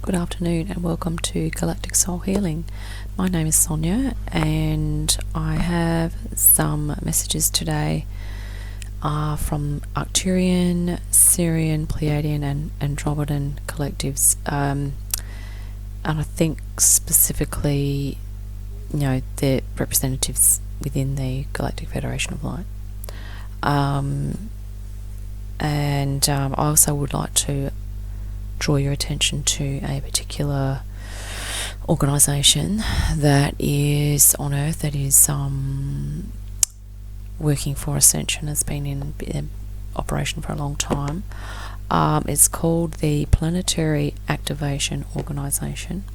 Good afternoon and welcome to Galactic Soul Healing. My name is Sonia and I have some messages today from Arcturian, Sirian, Pleiadian and Andromedan Collectives, and I think specifically, they're representatives within the Galactic Federation of Light. And I also would like to draw your attention to a particular organisation that is on Earth that is working for Ascension, has been in operation for a long time. It's called the Planetary Activation Organisation,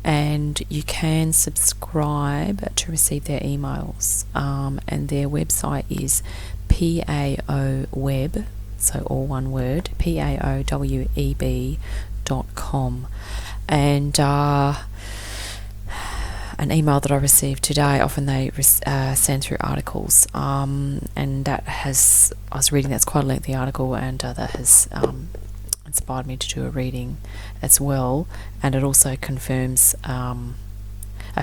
and you can subscribe to receive their emails, and their website is PAOweb, so all one word, PAOWEB.com. And an email that I received today, often they send through articles, and that has, I was reading, that's quite a lengthy article, and that has inspired me to do a reading as well, and it also confirms a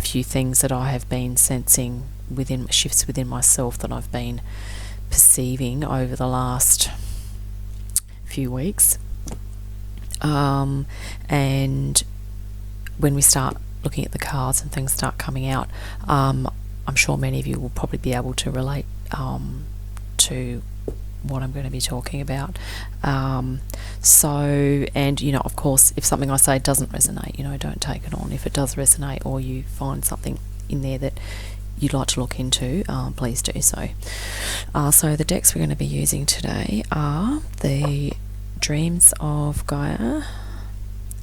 few things that I have been sensing within shifts within myself that I've been perceiving over the last few weeks, and when we start looking at the cards and things start coming out, I'm sure many of you will probably be able to relate to what I'm going to be talking about. So, and of course, if something I say doesn't resonate, don't take it on. If it does resonate, or you find something in there that you'd like to look into, please do so. So the decks we're going to be using today are the Dreams of Gaia,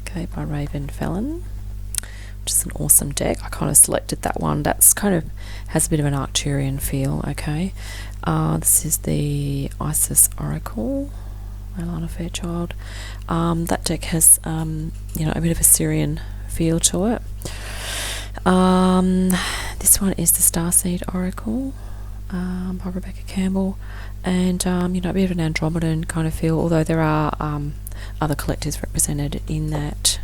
okay, by Raven Fallon, which is an awesome deck. I kind of selected that one. That's kind of has a bit of an Arcturian feel, okay. This is the Isis Oracle, Alana Fairchild. That deck has, a bit of a Sirian feel to it. This one is the Starseed Oracle, by Rebecca Campbell, and a bit of an Andromedan kind of feel, although there are other collectives represented in that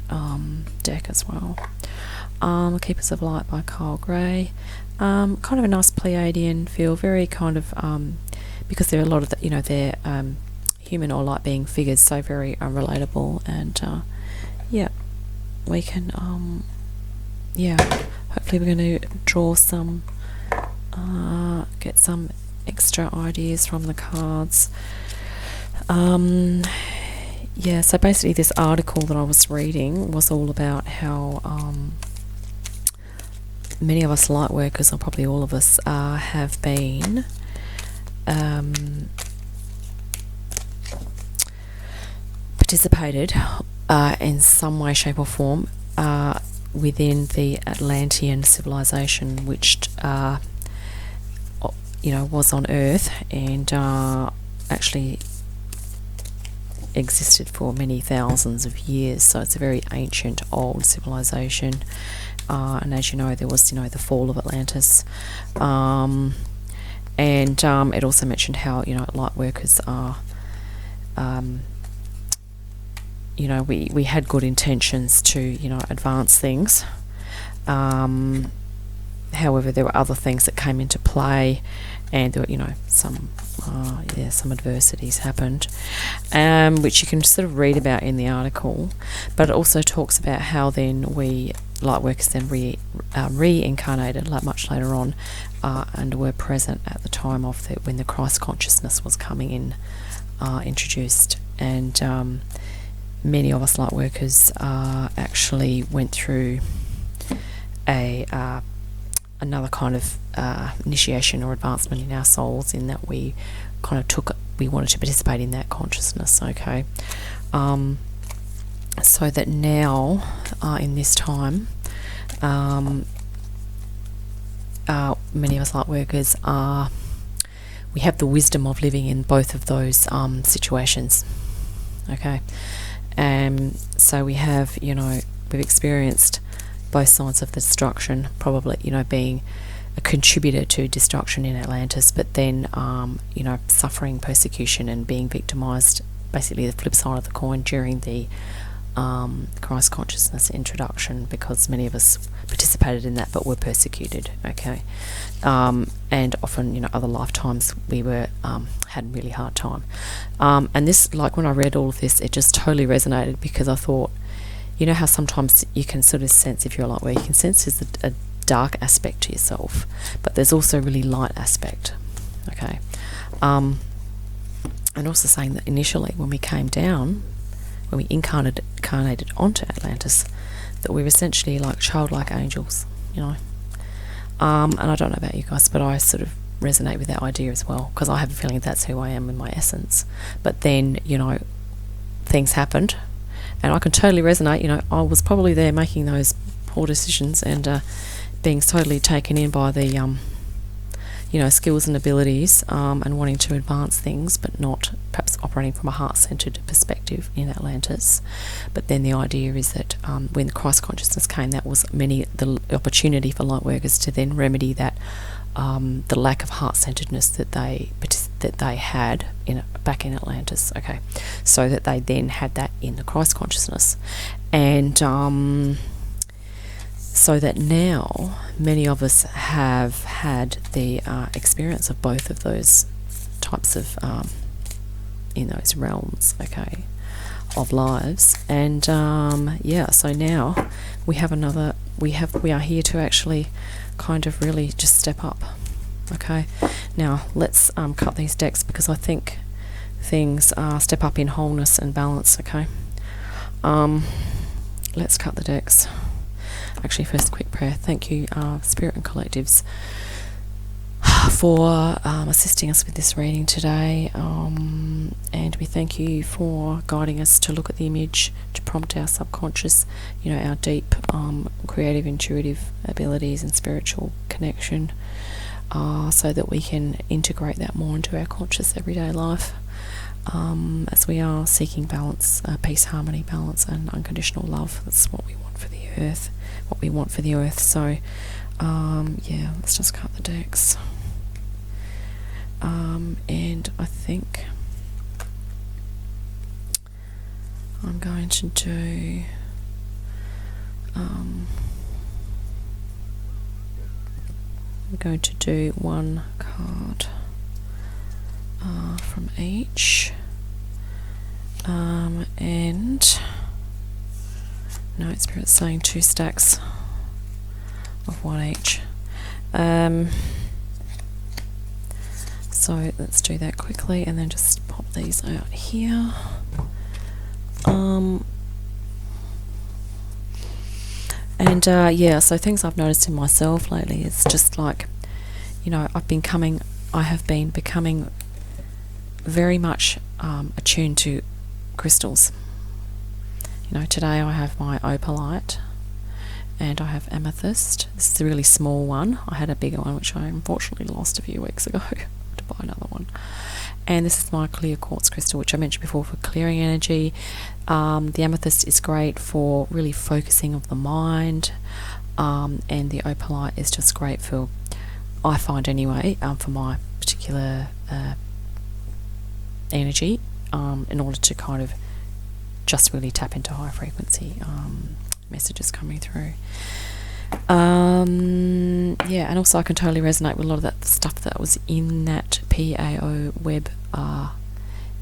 deck as well. Keepers of Light by Kyle Gray, kind of a nice Pleiadian feel, very kind of because there are a lot of they're human or light being figures, so very relatable, and we can hopefully we're going to draw some, get some extra ideas from the cards. So basically this article that I was reading was all about how many of us light workers, or probably all of us, have been participated in some way, shape or form within the Atlantean civilization, which was on Earth, and actually existed for many thousands of years. So it's a very ancient, old civilization, and as you know, there was the fall of Atlantis, and it also mentioned how light workers are we had good intentions to advance things, however there were other things that came into play, and there were some adversities happened, which you can sort of read about in the article. But it also talks about how then we light workers then reincarnated much later on, and were present at the time of when the Christ consciousness was coming in, introduced, and many of us light workers actually went through another kind of initiation or advancement in our souls, in that we kind of we wanted to participate in that consciousness, okay. So that now, in this time, many of us light workers we have the wisdom of living in both of those situations, okay. So we have, we've experienced both sides of the destruction, probably, being a contributor to destruction in Atlantis, but then, suffering persecution and being victimized, basically the flip side of the coin, during the Christ consciousness introduction, because many of us participated in that but were persecuted, okay? And often, other lifetimes we were had a really hard time. And this, like when I read all of this, it just totally resonated, because I thought, how sometimes you can sort of sense, if you're a light worker, you can sense there's a dark aspect to yourself, but there's also a really light aspect, okay? And also saying that initially when we came down, when we incarnated onto Atlantis, that we were essentially like childlike angels, And I don't know about you guys, but I sort of resonate with that idea as well, because I have a feeling that's who I am in my essence. But then, things happened, and I can totally resonate. I was probably there making those poor decisions and being totally taken in by the skills and abilities, and wanting to advance things, but not perhaps operating from a heart-centered perspective in Atlantis. But then the idea is that when the Christ consciousness came, that was the opportunity for light workers to then remedy that, the lack of heart-centeredness that they had back in Atlantis. Okay, so that they then had that in the Christ consciousness, and so that now many of us have had the experience of both of those types of in those realms, okay, of lives. And so now we are here to actually kind of really just step up. Okay, now let's cut these decks, because I think things step up in wholeness and balance. Okay, let's cut the decks. Actually, first, a quick prayer. Thank you, Spirit and Collectives, for assisting us with this reading today, and we thank you for guiding us to look at the image, to prompt our subconscious, our deep creative, intuitive abilities and spiritual connection, so that we can integrate that more into our conscious everyday life, as we are seeking balance, peace, harmony, balance and unconditional love. That's what we want for the earth. So let's just cut the decks, and I think I'm going to do one card from each, and no, Spirit's saying 2 stacks of 1 each. So let's do that quickly, and then just pop these out here. So things I've noticed in myself lately is just like, I have been becoming very much attuned to crystals. Today I have my opalite, and I have amethyst. This is a really small one. I had a bigger one which I unfortunately lost a few weeks ago. I had to buy another one. And this is my clear quartz crystal, which I mentioned before, for clearing energy. The amethyst is great for really focusing of the mind, and the opalite is just great for, I find anyway, for my particular energy, in order to kind of just really tap into high frequency messages coming through. And also I can totally resonate with a lot of that stuff that was in that PAO web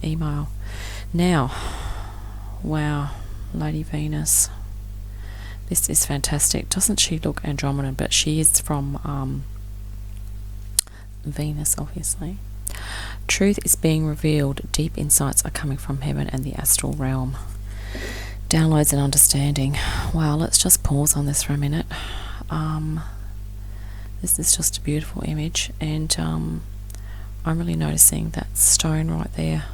email. Now, wow, Lady Venus, this is fantastic. Doesn't she look Andromedan? But she is from Venus, obviously. Truth is being revealed. Deep insights are coming from heaven and the astral realm. Downloads and understanding. Wow, let's just pause on this for a minute. This is just a beautiful image, and I'm really noticing that stone right there.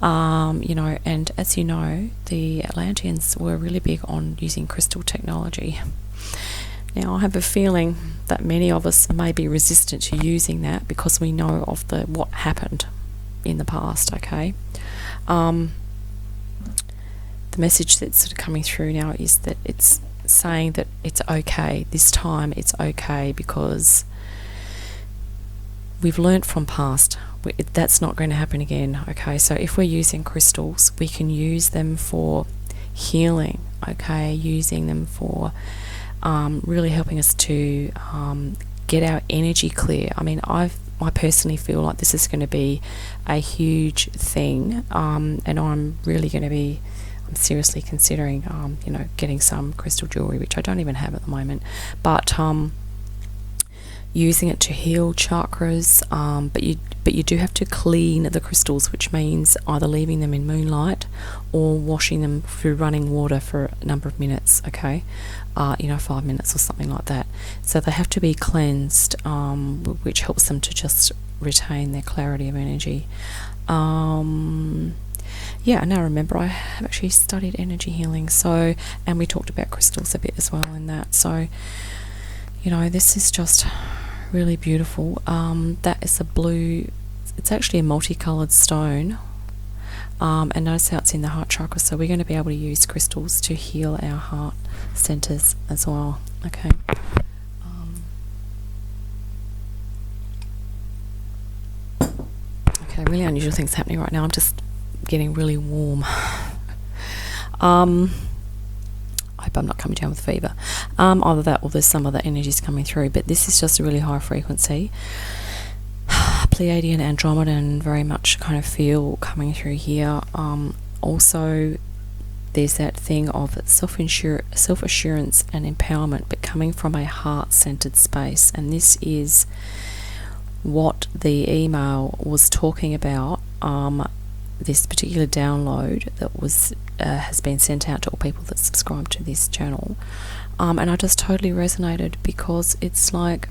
And as you know, the Atlanteans were really big on using crystal technology. Now, I have a feeling that many of us may be resistant to using that because we know of what happened in the past, okay? The message that's sort of coming through now is that it's saying that it's okay. This time it's okay because we've learnt from past. That's not going to happen again, okay? So if we're using crystals, we can use them for healing, okay, using them for really helping us to get our energy clear. I mean, I personally feel like this is going to be a huge thing, and I'm seriously considering, getting some crystal jewelry, which I don't even have at the moment, but using it to heal chakras, but you do have to clean the crystals, which means either leaving them in moonlight or washing them through running water for a number of minutes, okay, 5 minutes or something like that. So they have to be cleansed, which helps them to just retain their clarity of energy. And now remember, I have actually studied energy healing, and we talked about crystals a bit as well in that. So, this is just really beautiful. That is a blue, it's actually a multicolored stone. And notice how it's in the heart chakra, so we're going to be able to use crystals to heal our heart centers as well. Okay. Okay, really unusual things happening right now. I'm just getting really warm. I hope I'm not coming down with fever. Either that or there's some other energies coming through, but this is just a really high frequency. Pleiadian and Andromedan very much kind of feel coming through here. Also, there's that thing of self-assurance and empowerment, but coming from a heart-centered space. And this is what the email was talking about. This particular download that was has been sent out to all people that subscribe to this channel, and I just totally resonated, because it's like,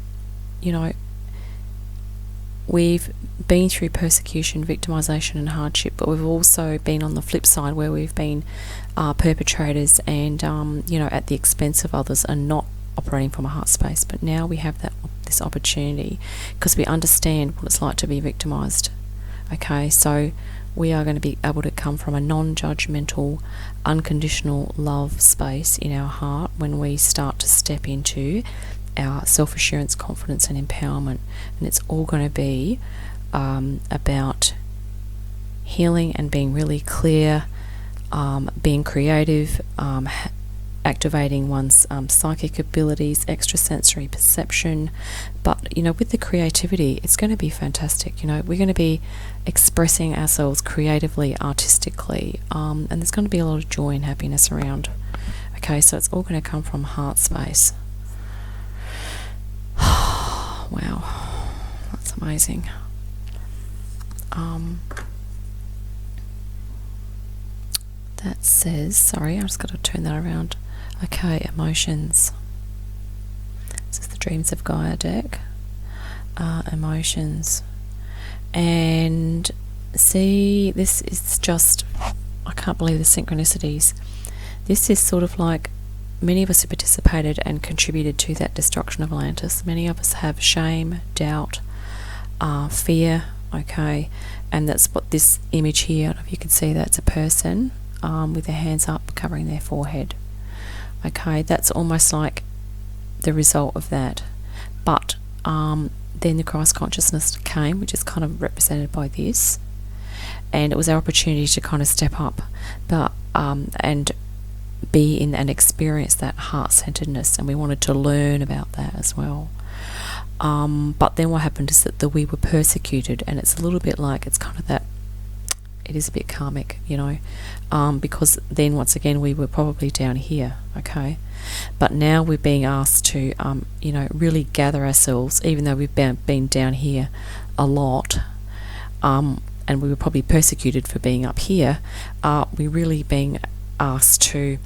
we've been through persecution, victimization and hardship, but we've also been on the flip side where we've been perpetrators and at the expense of others and not operating from a heart space. But now we have this opportunity because we understand what it's like to be victimized. Okay, so we are going to be able to come from a non-judgmental, unconditional love space in our heart when we start to step into our self-assurance, confidence and empowerment. And it's all going to be about healing and being really clear, being creative, activating one's psychic abilities, extrasensory perception. But with the creativity, it's going to be fantastic. We're going to be expressing ourselves creatively, artistically, and there's going to be a lot of joy and happiness around. Okay, so it's all going to come from heart space. Wow, that's amazing. That says, sorry, I've just got to turn that around. Okay, emotions. This is the Dreams of Gaia deck. Emotions. And see, this is just, I can't believe the synchronicities. This is sort of like, many of us have participated and contributed to that destruction of Atlantis. Many of us have shame, doubt, fear, okay, and that's what this image here, I don't know if you can see that, it's a person with their hands up covering their forehead. Okay, that's almost like the result of that. But then the Christ consciousness came, which is kind of represented by this, and it was our opportunity to kind of step up, but and be in and experience that heart-centeredness, and we wanted to learn about that as well. But then what happened is that we were persecuted, and it's a little bit like, it's kind of that, it is a bit karmic, because then once again we were probably down here, okay, but now we're being asked to really gather ourselves, even though we've been down here a lot, and we were probably persecuted for being up here. We're really being asked to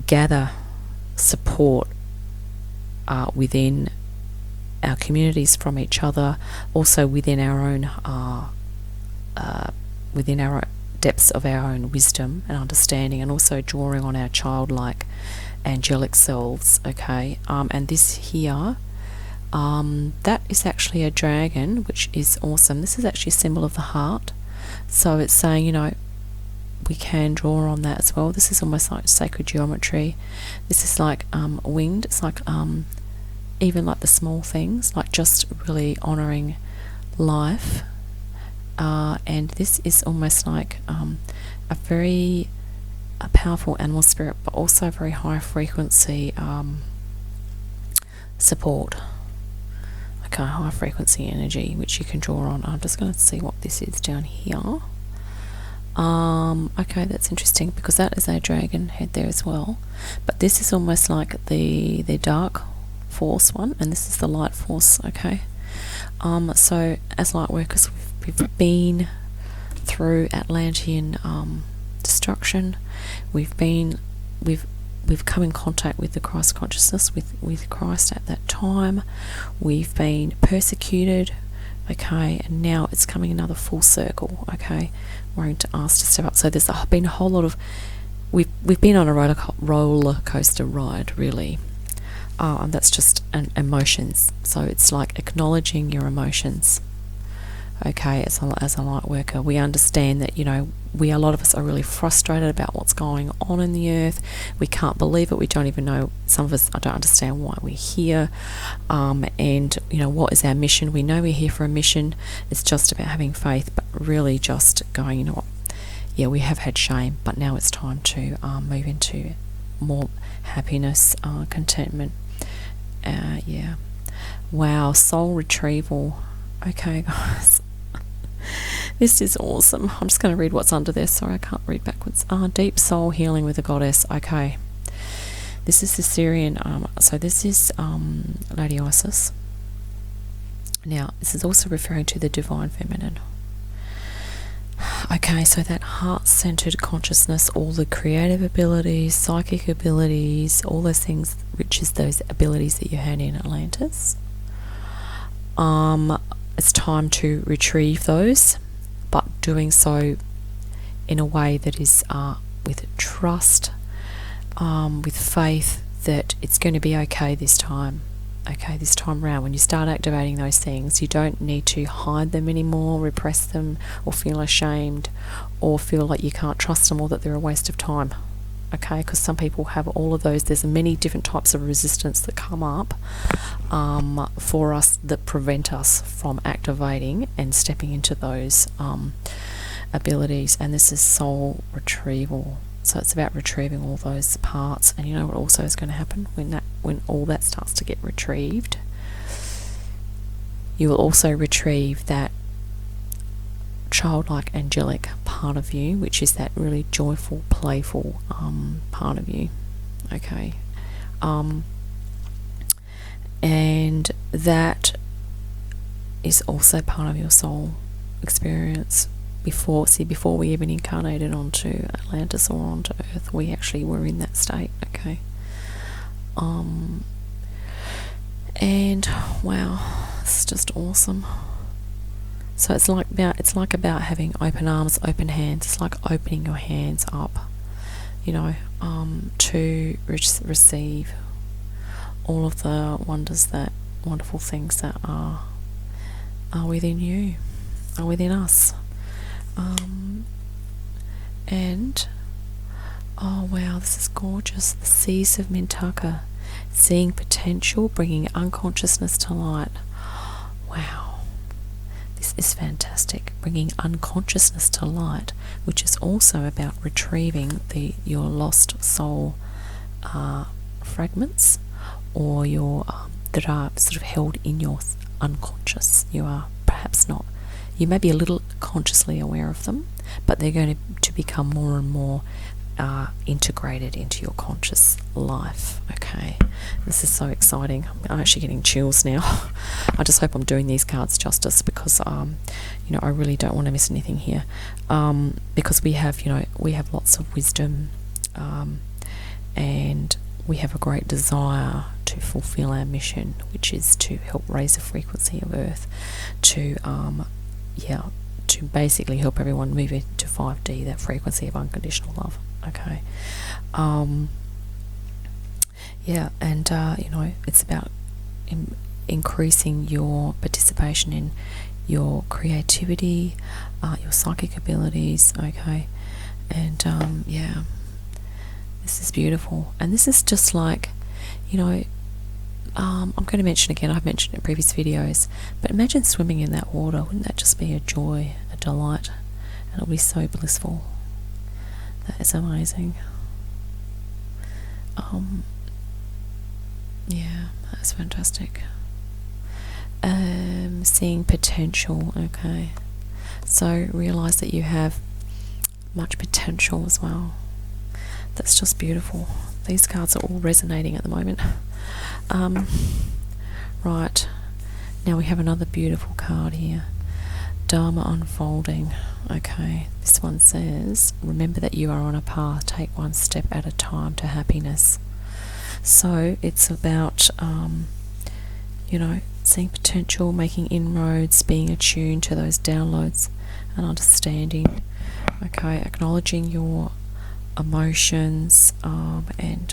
gather support within our communities, from each other, also within our own depths of our own wisdom and understanding, and also drawing on our childlike angelic selves, okay. And this here, that is actually a dragon, which is awesome. This is actually a symbol of the heart, so it's saying, we can draw on that as well. This is almost like sacred geometry. This is like winged. It's like even like the small things, like just really honouring life. And this is almost like a very powerful animal spirit, but also very high frequency support. Okay, high frequency energy which you can draw on. I'm just going to see what this is down here. Okay, that's interesting because that is a dragon head there as well, but this is almost like the dark force one, and this is the light force. Okay, so as light workers, we've been through Atlantean destruction. We've come in contact with the Christ consciousness, with Christ at that time. We've been persecuted, okay, and now it's coming another full circle, okay, wanting to ask to step up. So there's been a whole lot of, we've been on a roller coaster ride, really, and that's just emotions. So it's like acknowledging your emotions. Okay, as a light worker, we understand that, you know, a lot of us are really frustrated about what's going on in the earth. We can't believe it. We don't even know, some of us don't understand why we're here. And, you know, what is our mission? We know we're here for a mission. It's just about having faith, but really just going, you know what, yeah, we have had shame, but now it's time to move into more happiness, contentment. Yeah. Wow, soul retrieval. Okay, guys. This is awesome. I'm just going to read what's under there. Sorry, I can't read backwards. Deep soul healing with a goddess. Okay. This is the Sirian. So this is Lady Isis. Now, this is also referring to the divine feminine. Okay, so that heart-centered consciousness, all the creative abilities, psychic abilities, all those things, which is those abilities that you had in Atlantis. It's time to retrieve those, but doing so in a way that is with trust, with faith that it's going to be okay this time. Okay, this time around, when you start activating those things, you don't need to hide them anymore, repress them, or feel ashamed, or feel like you can't trust them, or that they're a waste of time. Okay, because some people have all of those. There's many different types of resistance that come up for us, that prevent us from activating and stepping into those abilities. And this is soul retrieval. So it's about retrieving all those parts. And you know what also is going to happen when all that starts to get retrieved? You will also retrieve that childlike angelic part of you, which is that really joyful, playful part of you. Okay, and that is also part of your soul experience. Before we even incarnated onto Atlantis or onto Earth, we actually were in that state. Okay, and wow, it's just awesome. So it's like about having open arms, open hands. It's like opening your hands up, you know, to receive all of the wonderful things that are within you, are within us. And oh wow, this is gorgeous. The Seas of Mintaka, seeing potential, bringing unconsciousness to light. Wow. This is fantastic, bringing unconsciousness to light, which is also about retrieving your lost soul fragments, or your that are sort of held in your unconscious. You are perhaps not. You may be a little consciously aware of them, but they're going to become more and more integrated into your conscious life. Okay, this is so exciting. I'm actually getting chills now. I just hope I'm doing these cards justice, because you know, I really don't want to miss anything here, because we have lots of wisdom, and we have a great desire to fulfill our mission, which is to help raise the frequency of Earth, to basically help everyone move into 5D, that frequency of unconditional love. Okay, and you know, it's about increasing your participation in your creativity, your psychic abilities. Okay, and this is beautiful. And this is just like, you know, I'm going to mention again, I've mentioned it in previous videos, but imagine swimming in that water. Wouldn't that just be a joy, a delight? And it'll be so blissful. That is amazing. Yeah, that's fantastic. Seeing potential. Okay, so realize that you have much potential as well. That's just beautiful. These cards are all resonating at the moment. Right, now we have another beautiful card here. Dharma unfolding. Okay, this one says, remember that you are on a path. Take one step at a time to happiness. So it's about, seeing potential, making inroads, being attuned to those downloads and understanding. Okay, acknowledging your emotions, and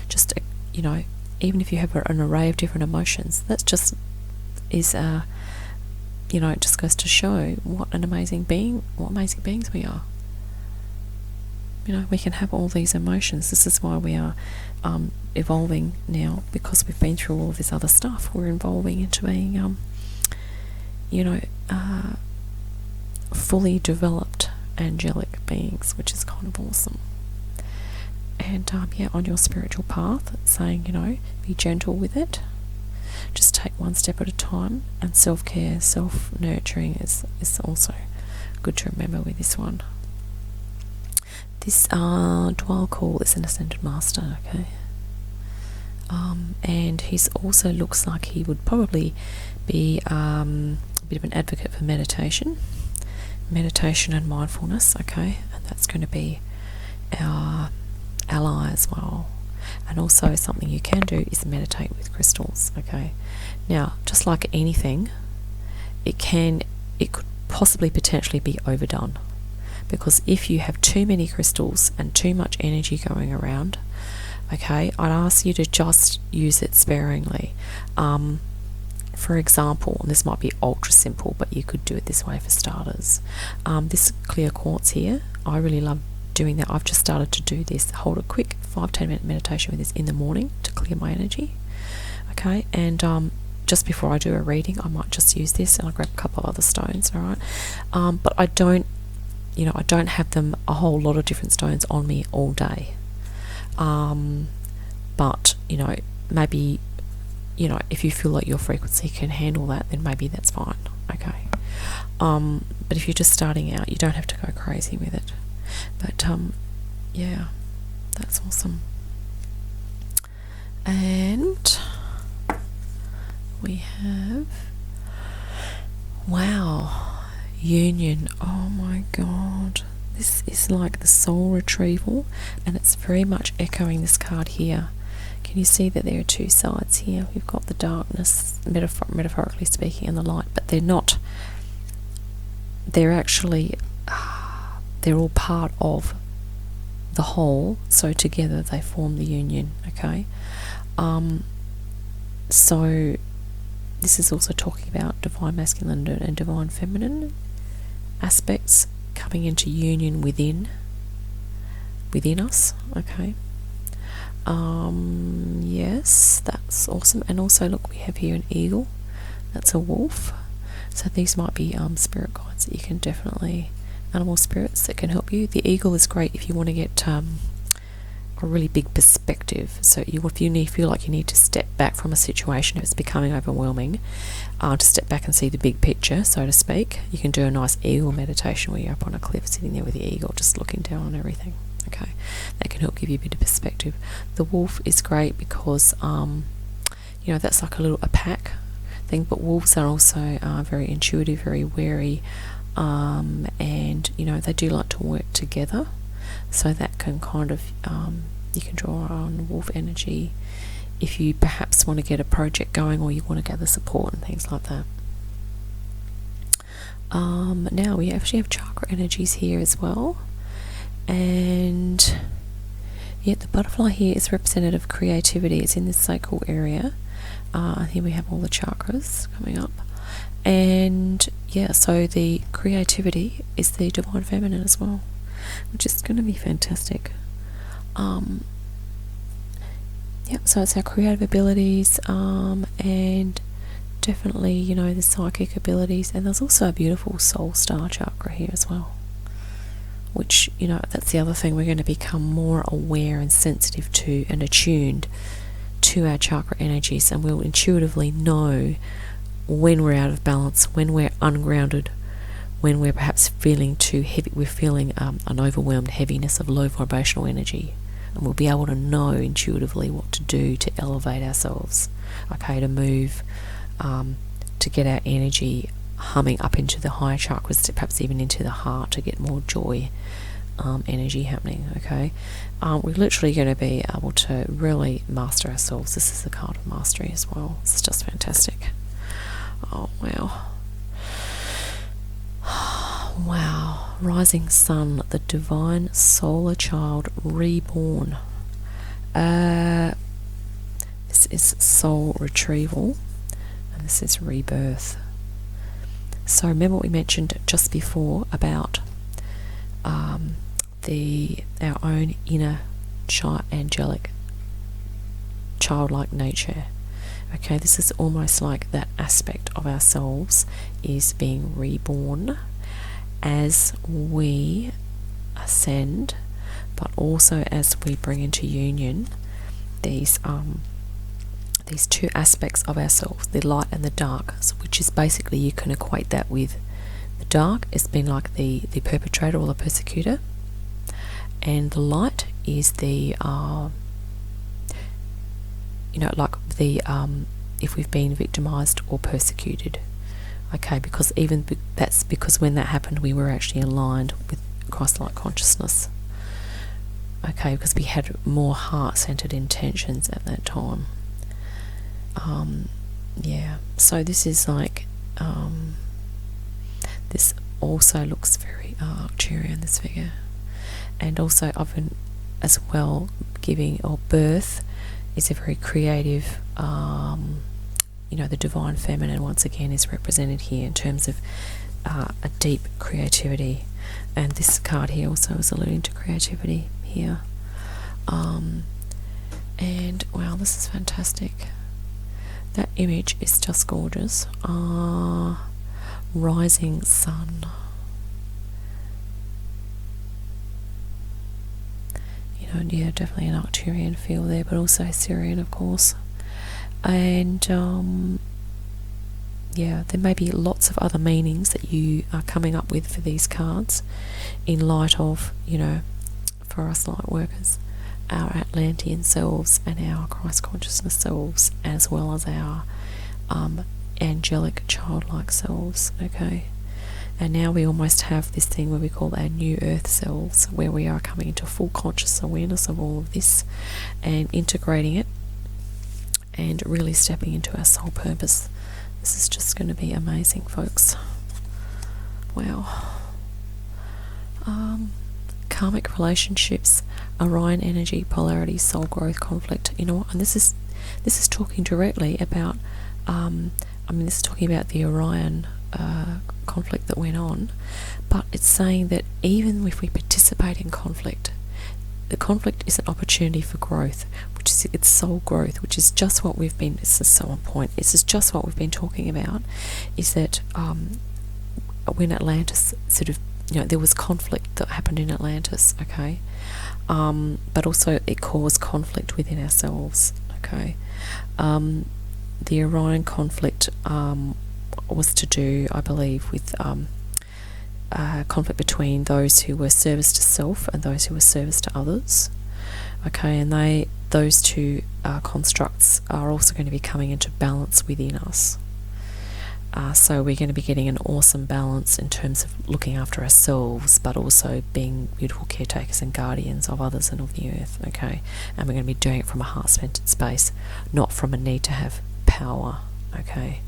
just, even if you have an array of different emotions, that's just is it just goes to show what amazing beings we are. We can have all these emotions. This is why we are evolving now, because we've been through all of this other stuff. We're evolving into being, fully developed angelic beings, which is kind of awesome. And on your spiritual path, it's saying, be gentle with it. Just take one step at a time, and self-care, self-nurturing is also good to remember with this one. This Dwal Call is an Ascended Master, okay? And he also looks like he would probably be a bit of an advocate for meditation and mindfulness, okay? And that's going to be our ally as well. And also something you can do is meditate with crystals, okay? Now, just like anything, it could possibly potentially be overdone, because if you have too many crystals and too much energy going around, okay, I'd ask you to just use it sparingly. For example, and this might be ultra simple, but you could do it this way for starters. This clear quartz here, I really love doing that. I've just started to do this. Hold a quick 5-10 minute meditation with this in the morning to clear my energy. Okay, and just before I do a reading, I might just use this, and I'll grab a couple of other stones. All right, but I don't have them a whole lot of different stones on me all day. But maybe if you feel like your frequency can handle that, then maybe that's fine. Okay, but if you're just starting out, you don't have to go crazy with it. But yeah, that's awesome. And we have, wow, union. Oh my god, this is like the soul retrieval, and it's very much echoing this card here. Can you see that there are two sides here? We've got the darkness, metaphorically speaking, and the light, but they're not. They're actually they're all part of the whole, so together they form the union, okay? So this is also talking about divine masculine and divine feminine aspects coming into union within us, okay? Yes, that's awesome. And also, look, we have here an eagle. That's a wolf. So these might be spirit guides that you can definitely, animal spirits that can help you. The eagle is great if you want to get a really big perspective. So if you feel like you need to step back from a situation, if it's becoming overwhelming, to step back and see the big picture, so to speak, you can do a nice eagle meditation where you're up on a cliff sitting there with the eagle, just looking down on everything. Okay, that can help give you a bit of perspective. The wolf is great because that's like a pack thing, but wolves are also very intuitive, very wary, and they do like to work together, so that can kind of you can draw on wolf energy if you perhaps want to get a project going, or you want to gather support and things like that. Now we actually have chakra energies here as well. And yeah, the butterfly here is representative of creativity. It's in this sacral area. Here we have all the chakras coming up. And yeah, so the creativity is the divine feminine as well, which is going to be fantastic. So it's our creative abilities, and definitely, the psychic abilities. And there's also a beautiful soul star chakra here as well. which, that's the other thing. We're going to become more aware and sensitive to and attuned to our chakra energies, and we'll intuitively know when we're out of balance, when we're ungrounded, when we're perhaps feeling too heavy. We're feeling an overwhelmed heaviness of low vibrational energy, and we'll be able to know intuitively what to do to elevate ourselves, okay, to move, to get our energy humming up into the higher chakras, to perhaps even into the heart, to get more joy energy happening, okay. We're literally going to be able to really master ourselves. This is the card of mastery as well. This is just fantastic. Oh, wow. Wow. Rising sun, the divine solar child reborn. This is soul retrieval, and this is rebirth. So remember what we mentioned just before about our own inner angelic childlike nature. Okay, this is almost like that aspect of ourselves is being reborn as we ascend, but also as we bring into union these two aspects of ourselves, the light and the dark, which is basically, you can equate that with the dark as being like the perpetrator or the persecutor, and the light is the like the if we've been victimized or persecuted, okay, because that's because when that happened, we were actually aligned with Christ-like consciousness, okay, because we had more heart-centered intentions at that time. So this is like this also looks very Arcturian, this figure, and also often as well giving or birth is a very creative, the divine feminine once again is represented here in terms of a deep creativity, and this card here also is alluding to creativity here. And wow, this is fantastic. That image is just gorgeous. Rising sun. Definitely an Arcturian feel there, but also Sirian, of course. And there may be lots of other meanings that you are coming up with for these cards in light of, for us light workers, our Atlantean selves and our Christ consciousness selves, as well as our angelic childlike selves, okay. And now we almost have this thing where we call our new earth selves, where we are coming into full conscious awareness of all of this and integrating it and really stepping into our soul purpose. This is just going to be amazing, folks. Wow. Karmic relationships, Orion energy, polarity, soul growth, conflict. You know what? And this is talking directly about. This is talking about the Orion conflict that went on, but it's saying that even if we participate in conflict, the conflict is an opportunity for growth, which is it's soul growth, which is just what we've been. This is so on point. This is just what we've been talking about. Is that when Atlantis sort of, there was conflict that happened in Atlantis, okay, but also it caused conflict within ourselves, okay. The Orion conflict was to do, I believe, with conflict between those who were service to self and those who were service to others. Okay, and those two constructs are also going to be coming into balance within us. So we're going to be getting an awesome balance in terms of looking after ourselves, but also being beautiful caretakers and guardians of others and of the earth. Okay, and we're going to be doing it from a heart-centered space, not from a need to have power. Okay.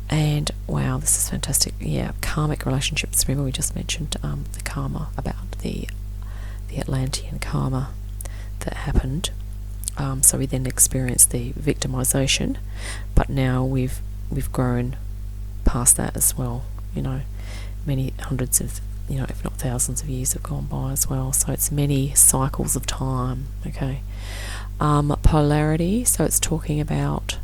And wow, this is fantastic. Yeah, karmic relationships. Remember we just mentioned the karma, about the Atlantean karma that happened. So we then experienced the victimization, but now we've grown past that as well. Many hundreds of, if not thousands of years have gone by as well. So it's many cycles of time. Okay. Polarity. So it's talking about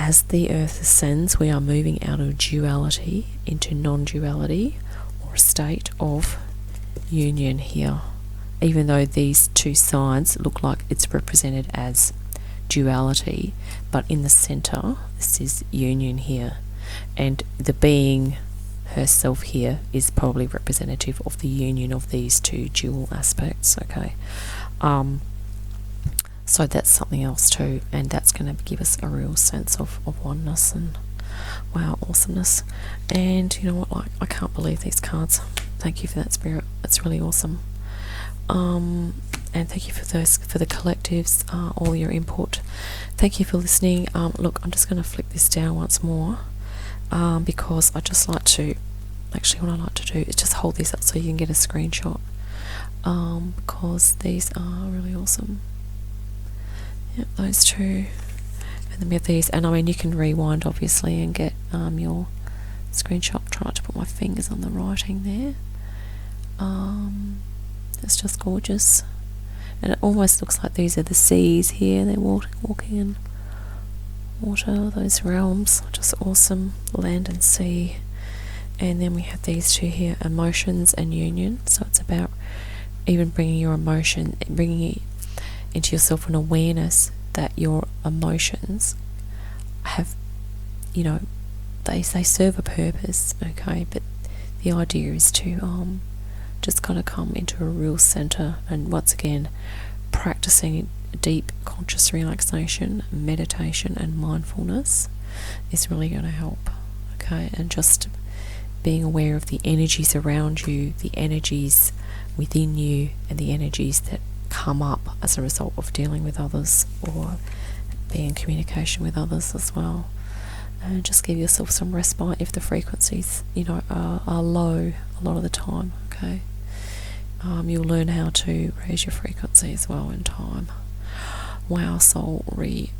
as the Earth ascends, we are moving out of duality into non-duality, or a state of union here. Even though these two sides look like it's represented as duality, but in the center, this is union here. And the being herself here is probably representative of the union of these two dual aspects, okay? So that's something else too, and that's going to give us a real sense of oneness and, wow, awesomeness. And you know what, like, I can't believe these cards. Thank you for that, Spirit. It's really awesome. And thank you for the collectives, all your input. Thank you for listening. Look, I'm just going to flick this down once more, because I just like to, actually what I like to do is just hold these up so you can get a screenshot, because these are really awesome. Yep, those two. And then we have these, and I mean, you can rewind obviously and get your screenshot. Try not to put my fingers on the writing there. It's just gorgeous, and it almost looks like these are the seas here. They're walking in water, those realms, just awesome, land and sea. And then we have these two here, emotions and union. So it's about even bringing your emotion, bringing it into yourself, an awareness that your emotions have, you know, they serve a purpose, okay? But the idea is to just kind of come into a real center, and once again, practicing deep conscious relaxation, meditation and mindfulness is really going to help, okay? And just being aware of the energies around you, the energies within you, and the energies that come up as a result of dealing with others or being in communication with others as well. And just give yourself some respite if the frequencies, you know, are low a lot of the time, okay? You'll learn how to raise your frequency as well in time. Wow, soul retrieval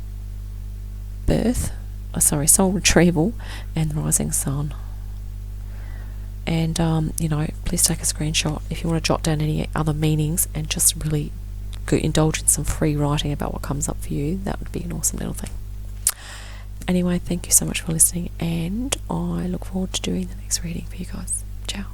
and rising sun. And you know, please take a screenshot if you want to jot down any other meanings, and just really indulge in some free writing about what comes up for you. That would be an awesome little thing. Anyway, thank you so much for listening, and I look forward to doing the next reading for you guys. Ciao.